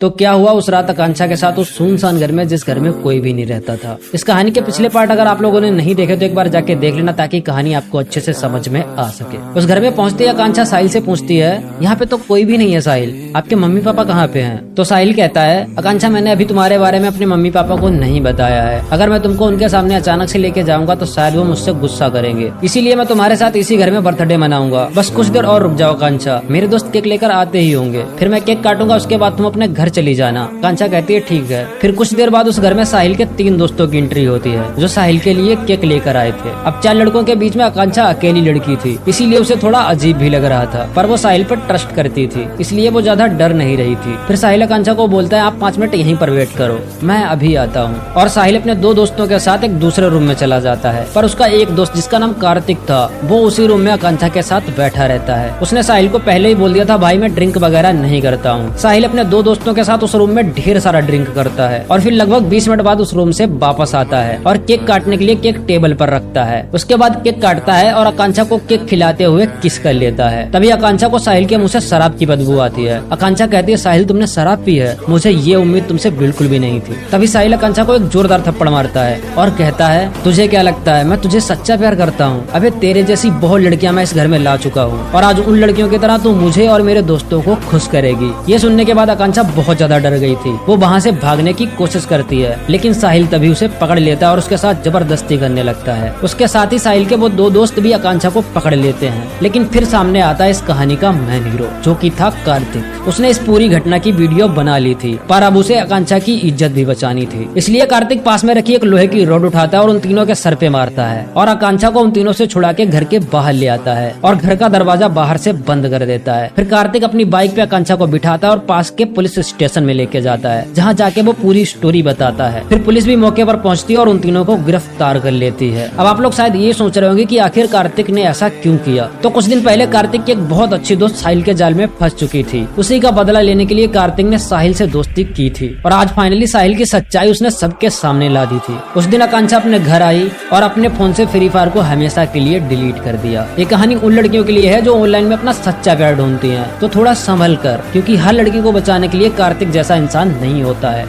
तो क्या हुआ उस रात आकांक्षा के साथ उस सुनसान घर में, जिस घर में कोई भी नहीं रहता था। इस कहानी के पिछले पार्ट अगर आप लोगों ने नहीं देखे तो एक बार जाके देख लेना, ताकि कहानी आपको अच्छे से समझ में आ सके। उस घर में पहुंचती है आकांक्षा साहिल से पूछती है, यहाँ पे तो कोई भी नहीं है साहिल, आपके मम्मी पापा कहाँ पे हैं? तो साहिल कहता है, आकांक्षा मैंने अभी तुम्हारे बारे में अपने मम्मी पापा को नहीं बताया है। अगर मैं तुमको उनके सामने अचानक से लेके जाऊंगा तो शायद वो मुझसे गुस्सा करेंगे, इसीलिए मैं तुम्हारे साथ इसी घर में बर्थडे मनाऊंगा। बस कुछ देर और रुक जाओ आकांक्षा, मेरे दोस्त केक लेकर आते ही होंगे, फिर मैं केक काटूंगा, उसके बाद तुम अपने घर चली जाना। आकांक्षा कहती है ठीक है। फिर कुछ देर बाद उस घर में साहिल के 3 दोस्तों की एंट्री होती है, जो साहिल के लिए केक लेकर आए थे। अब 4 लड़कों के बीच में आकांक्षा अकेली लड़की थी, इसीलिए उसे थोड़ा अजीब भी लग रहा था, पर वो साहिल पर ट्रस्ट करती थी, इसलिए वो ज्यादा डर नहीं रही थी। फिर साहिल आकांक्षा को बोलता है, आप 5 मिनट यहीं पर वेट करो, मैं अभी आता हूँ। और साहिल अपने 2 दोस्तों के साथ एक दूसरे रूम में चला जाता है, पर उसका एक दोस्त जिसका नाम कार्तिक था, वो उसी रूम में आकांक्षा के साथ बैठा रहता है। उसने साहिल को पहले ही बोल दिया था, भाई मैं ड्रिंक वगैरह नहीं करता हूँ। साहिल अपने 2 दोस्तों के साथ उस रूम में ढेर सारा ड्रिंक करता है और फिर लगभग 20 मिनट बाद उस रूम से वापस आता है और केक काटने के लिए केक टेबल पर रखता है। उसके बाद केक काटता है और आकांक्षा को केक खिलाते हुए किस कर लेता है। तभी आकांक्षा को साहिल के मुंह से शराब की बदबू आती है। आकांक्षा कहती है, साहिल तुमने शराब पी है? मुझे ये उम्मीद तुमसे बिल्कुल भी नहीं थी। तभी साहिल आकांक्षा को एक जोरदार थप्पड़ मारता है और कहता है, तुझे क्या लगता है मैं तुझे सच्चा प्यार करता हूँ? अबे तेरे जैसी बहुत लड़कियां मैं इस घर में ला चुका हूँ और आज उन लड़कियों की तरह तू मुझे और मेरे दोस्तों को खुश करेगी। ये सुनने के बाद आकांक्षा बहुत ज्यादा डर गई थी। वो वहाँ से भागने की कोशिश करती है, लेकिन साहिल तभी उसे पकड़ लेता है और उसके साथ जबरदस्ती करने लगता है। उसके साथ ही साहिल के वो 2 दोस्त भी आकांक्षा को पकड़ लेते हैं। लेकिन फिर सामने आता है इस कहानी का मेन हीरो, जो कि था कार्तिक। उसने इस पूरी घटना की वीडियो बना ली थी, पर अब उसे आकांक्षा की इज्जत भी बचानी थी, इसलिए कार्तिक पास में रखी एक लोहे की रॉड उठाता है और उन तीनों के सर पे मारता है और आकांक्षा को उन तीनों से छुड़ा के घर के बाहर ले आता है और घर का दरवाजा बाहर से बंद कर देता है। फिर कार्तिक अपनी बाइक पे आकांक्षा को बिठाता है और पास के पुलिस स्टेशन में लेके जाता है, जहाँ जाके वो पूरी स्टोरी बताता है। फिर पुलिस भी मौके पर पहुंचती है और उन तीनों को गिरफ्तार कर लेती है। अब आप लोग शायद ये सोच रहे होंगे कि आखिर कार्तिक ने ऐसा क्यों किया। तो कुछ दिन पहले कार्तिक की एक बहुत अच्छी दोस्त साहिल के जाल में फंस चुकी थी। उसी का बदला लेने के लिए कार्तिक ने साहिल से दोस्ती की थी और आज फाइनली साहिल की सच्चाई उसने सबके सामने ला दी थी। उस दिन आकांक्षा अपने घर आई और अपने फोन से फ्री फायर को हमेशा के लिए डिलीट कर दिया। ये कहानी उन लड़कियों के लिए है जो ऑनलाइन में अपना सच्चा प्यार ढूंढती हैं, तो थोड़ा संभल कर, क्योंकि हर लड़की को बचाने के लिए कार्तिक जैसा इंसान नहीं होता है।